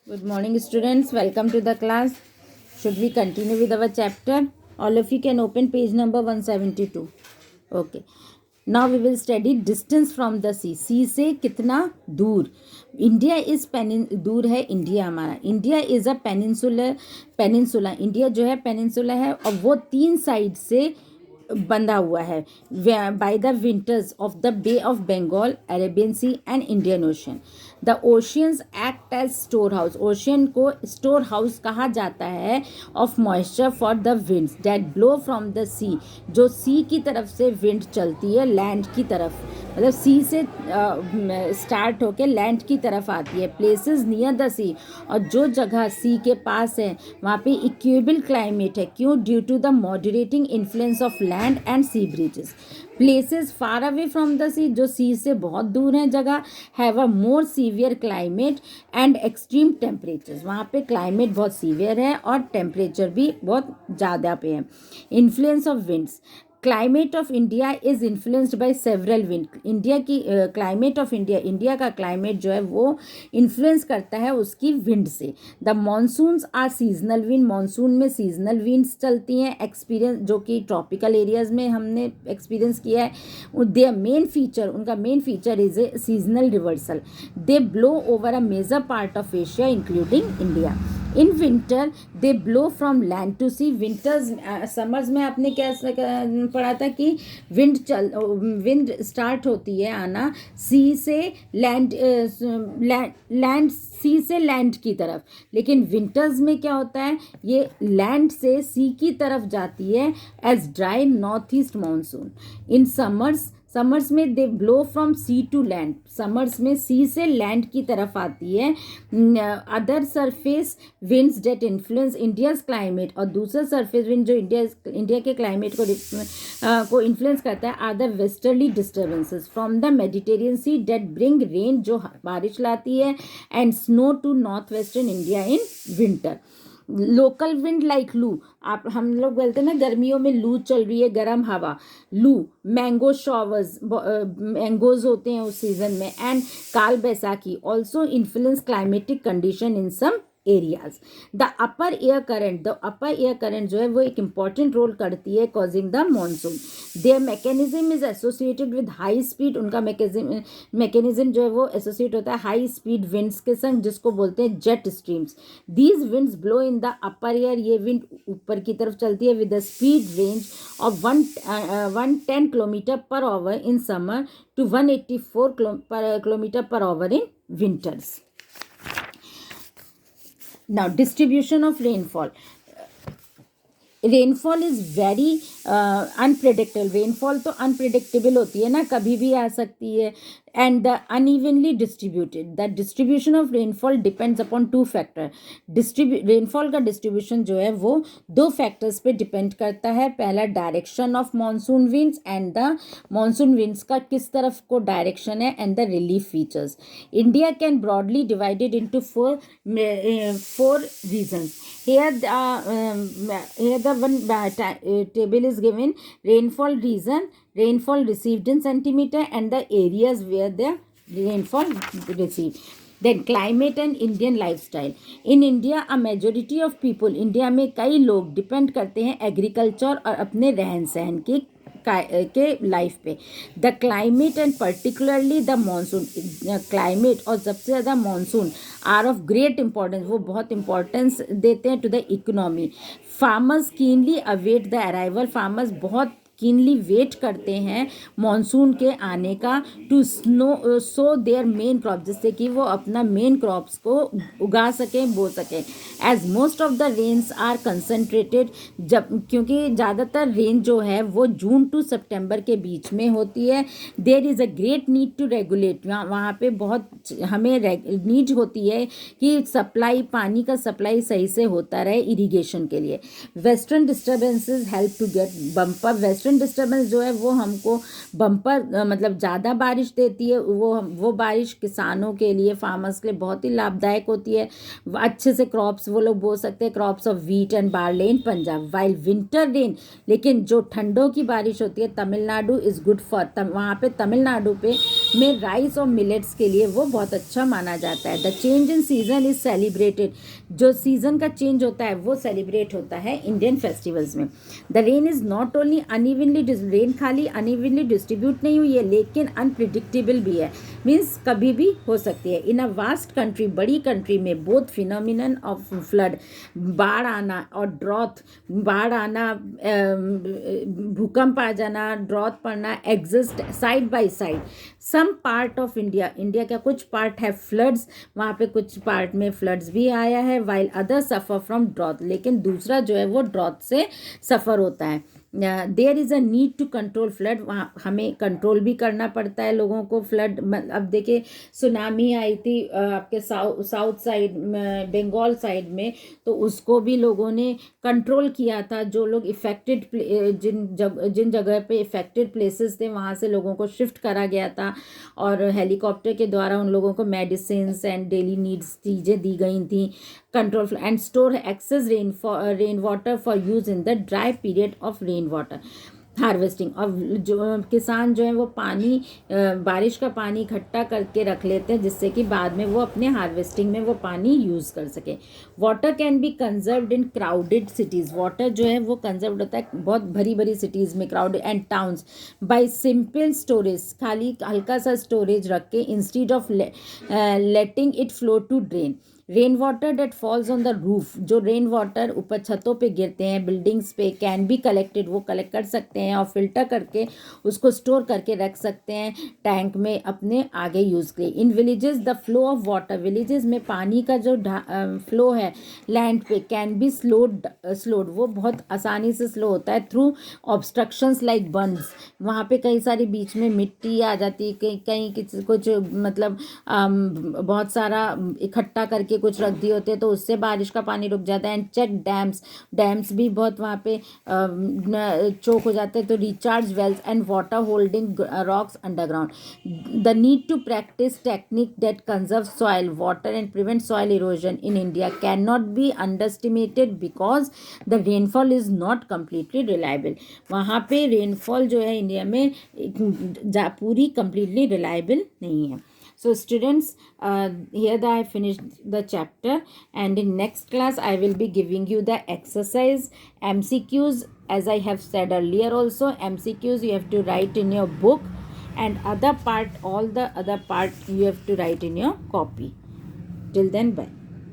Good morning, students. Welcome to the class. Should we continue with our chapter? All of you can open page number 172. Okay. Now we will study distance from the sea. Sea से कितना दूर? India is दूर है India हमारा. India is a peninsula. India जो है peninsula है और वो 3 साइड से बंधा हुआ है by the waters of the bay of Bengal, Arabian sea and Indian ocean. The oceans act as storehouse. Ocean को स्टोर हाउस कहा जाता है of moisture for the winds that blow from the sea. जो sea की तरफ से wind चलती है लैंड की तरफ, मतलब सी से स्टार्ट होके लैंड की तरफ आती है. प्लेसेस नियर द सी. और जो जगह सी के पास है वहाँ पे इक्वेबल क्लाइमेट है. क्यों? Due to the moderating influence of land and sea breezes. Places far away from the sea, जो सी से बहुत दूर हैं जगह, have a more severe climate and extreme temperatures. वहाँ पे क्लाइमेट बहुत सीवियर है और टेम्परेचर भी बहुत ज़्यादा पे है. Influence of winds. Climate of India is influenced by several wind. India की क्लाइमेट ऑफ इंडिया का क्लाइमेट जो है वो इन्फ्लुएंस करता है उसकी विंड से. The monsoons are seasonal wind. Monsoon में सीजनल विंड्स चलती हैं. एक्सपीरियंस जो कि ट्रॉपिकल एरियाज में हमने एक्सपीरियंस किया है. देयर मेन फीचर, उनका main feature is a seasonal reversal. They blow over a major part of Asia including India. In winter they blow from land to sea. Winters summers में आपने क्या पढ़ा था कि विंड स्टार्ट होती है आना सी से लैंड सी से लैंड की तरफ. लेकिन विंटर्स में क्या होता है, ये लैंड से सी की तरफ जाती है as dry north east monsoon. In summers में they blow from sea to land. Summers में सी से लैंड की तरफ आती है. Other surface winds that influence India's climate. और दूसरा सरफेस विंड जो इंडिया के क्लाइमेट को इन्फ्लुएंस करता है are the westerly disturbances from the Mediterranean sea that bring rain, जो बारिश लाती है, and snow to north western India in winter. Local wind like लू. आप हम लोग बोलते हैं ना गर्मियों में लू चल रही है, गर्म हवा, लू. मैंगो शॉवर्स, मैंगोज होते हैं उस सीजन में. And Kal Baisakhi also influence climatic condition in some areas. The upper air current जो है वो एक इंपॉर्टेंट रोल करती है causing the monsoon. Their mechanism is associated with high speed. उनका मैकेनिज्म जो है वो एसोसिएट होता है हाई स्पीड विंड्स के संग, जिसको बोलते हैं jet streams. These winds blow in the upper air. ये विंड ऊपर की तरफ चलती है with the speed range of 110 kilometre per hour in summer to 184 kilometre per hour in winters. Now, distribution of rainfall. Rainfall is very unpredictable. Rainfall तो unpredictable होती है ना, कभी भी आ सकती है. And the unevenly distributed. The distribution of rainfall depends upon 2 factor. Rainfall का डिस्ट्रीब्यूशन जो है वो 2 फैक्टर्स पे डिपेंड करता है. पहला direction of monsoon winds and the monsoon winds का किस तरफ को डायरेक्शन है, and the relief features. India can broadly divided into 4 regions. Here the one table is given: rainfall region, rainfall received in centimeter, and the areas where the rainfall received. Then climate and Indian lifestyle. In India, a majority of people, India में कई लोग depend करते हैं agriculture और अपने रहन सहन के लाइफ पे. The climate and particularly the monsoon. Climate और सबसे ज़्यादा monsoon are of great importance. वो बहुत इंपॉर्टेंस देते हैं to the economy. Farmers keenly await the arrival. Farmers बहुत कीनली वेट करते हैं मॉनसून के आने का to sow their main crop, जिससे कि वो अपना मेन क्रॉप्स को उगा सकें, बो सकें. As most of the rains are concentrated. जब क्योंकि ज़्यादातर रेन जो है वो जून टू सितंबर के बीच में होती है. There is a great need to regulate. वहाँ पे बहुत हमें नीड होती है कि सप्लाई, पानी का सप्लाई सही से होता रहे इरीगेशन के लिए. Western disturbances help to get bumper. Western western disturbance जो है वो हमको बम्पर मतलब ज़्यादा बारिश देती है, वो बारिश किसानों के लिए, फार्मर्स के लिए बहुत ही लाभदायक होती है। अच्छे से क्रॉप्स वो लोग बो सकते हैं, crops of wheat and barley in Punjab. While winter rain, लेकिन जो ठंडों की बारिश होती है तमिलनाडु इज़ गुड फॉर, वहाँ पे तमिलनाडु पे में राइस और मिलेट्स के लिए वो बहुत अच्छा माना जाता है। The change in season is celebrated, जो सीजन का चेंज होता है वो सेलिब्रेट होता है इंडियन फेस्टिवल्स में। The rain is not only unevenly, rain खाली अनइवनली डिस्ट्रीब्यूट नहीं हुई है लेकिन अनप्रिडिक्टेबल भी है, मीन्स कभी भी हो सकती है। इन अ वास्ट कंट्री, बड़ी कंट्री में बोथ फिनोमिनन ऑफ फ्लड, बाढ़ आना और ड्रॉथ, बाढ़ आना, भूकंप आ जाना, ड्रॉथ पड़ना exist side by side. Some part of India, India का कुछ पार्ट है फ्लड्स, वहाँ पे कुछ पार्ट में फ्लड्स भी आया है। While other suffer from drought, लेकिन दूसरा जो है वो ड्रॉथ से सफ़र होता है। There is a need to control flood, वहाँ हमें कंट्रोल भी करना पड़ता है लोगों को। फ्लड, अब देखिए सुनामी आई थी आपके साउथ साइड में, बंगाल साइड में, तो उसको भी लोगों ने कंट्रोल किया था। जो लोग इफ़ेक्टेड, जिन जगह पे इफ़ेक्टेड प्लेसेस थे वहाँ से लोगों को शिफ्ट करा गया था और हेलीकॉप्टर के द्वारा उन लोगों को मेडिसिन एंड डेली नीड्स चीज़ें दी गई थी। Control and store excess rain water for use in the dry period of rain water harvesting. और जो किसान जो है वो पानी, बारिश का पानी इकट्ठा करके रख लेते हैं जिससे कि बाद में वो अपने हार्वेस्टिंग में वो पानी यूज़ कर सके। Water can be conserved in crowded cities, water जो है वो कंजर्व होता है बहुत भरी भरी सिटीज़ में, crowded and towns, by simple storage, खाली हल्का सा स्टोरेज रख के, instead of letting it flow to drain. Rain water that falls on the roof, जो रेन वाटर ऊपर छतों पे गिरते हैं, बिल्डिंग्स पे, कैन बी कलेक्टेड, वो कलेक्ट कर सकते हैं और फिल्टर करके उसको स्टोर करके रख सकते हैं टैंक में अपने आगे यूज़ के लिए। In villages the flow of water, villages में पानी का जो फ्लो है लैंड पे, कैन बी स्लोड, वो बहुत आसानी से स्लो होता है थ्रू ऑब्स्ट्रक्शंस लाइक बंड्स। वहाँ पे कई सारी बीच में मिट्टी आ जाती है, कहीं कुछ मतलब बहुत सारा इकट्ठा करके कुछ रख दिए होते हैं तो उससे बारिश का पानी रुक जाता है। एंड चेक डैम्स भी बहुत वहाँ पे चोक हो जाते हैं, तो recharge wells and water holding rocks underground. The need to practise technique that conserve soil water and prevent soil erosion in India can not be underestimated because the rainfall is not completely reliable. वहाँ पे rainfall जो है India में पूरी completely reliable नहीं है। So students, here I finished the chapter, and in next class I will be giving you the exercise MCQs. As I have said earlier also, MCQs you have to write in your book, and all the other part you have to write in your copy. Till then, bye.